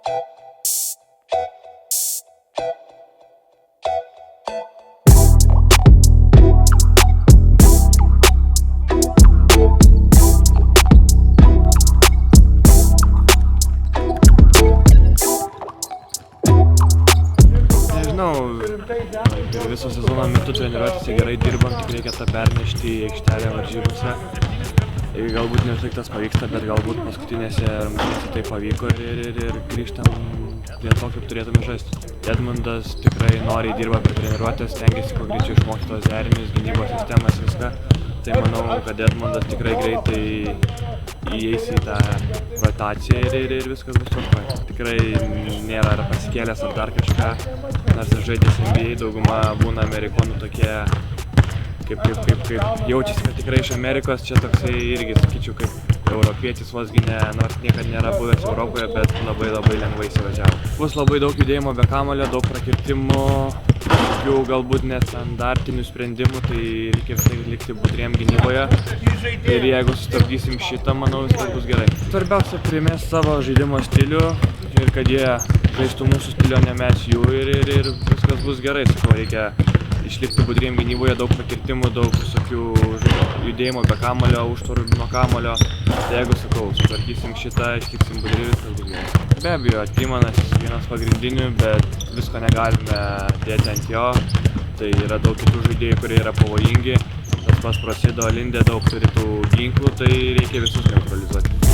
Viso sezono metu treniruotėse gerai dirbam, tik reikia tą pernešti į aikštelę varžybose. Galbūt ne visai tas pavyksta, bet galbūt paskutinėse rungtynėse tai pavyko ir grįžtam prie to, kaip turėtume žaisti. Edmundas tikrai noriai dirba per treniruotės, stengiasi kuo greičiau išmokti tos derinius, gynybos sistemas, viską. Tai manau, kad Edmundas tikrai greitai įeis į tą rotaciją ir viskas bus tvarkoj. Tikrai nėra ar pasikėlęs ar dar kažką, nors ir žaidęs NBA, dauguma būna amerikonų tokie, kaip jaučiasi, kad tikrai iš Amerikos, čia toksai irgi, sakyčiau, kaip europietis vosgi nors niekad nėra buvęs Europoje, bet labai lengvai įsivažiavo. Bus labai daug judėjimo be kamuolio, daug prakirtimų, tokių galbūt nestandartinių sprendimų, tai reikia visai likti budriem gynyboje. Ir jeigu sustabdysim šitą, manau, viskas bus gerai. Svarbiausia primest savo žaidimo stilių ir kad jie žaistų mūsų stilių, ne mes jų ir viskas bus gerai. Sakau, reikia išlikti budriem gynyboje, daug pakirtimų, daug visokių judėjimo be kamulio, užtvarų nuo kamulio. Tai jeigu, sakau, sutvarkysim šitą, išliksim budri, viskas bus gerai. Be abejo, Timanas vienas pagrindinių, bet visko negalime dėti ant jo. Tai yra daug kitų žaidėjų, kurie yra pavojingi. Tas pats Prasido, Lindė daug turi tų ginklų, tai reikia visus neutralizuoti.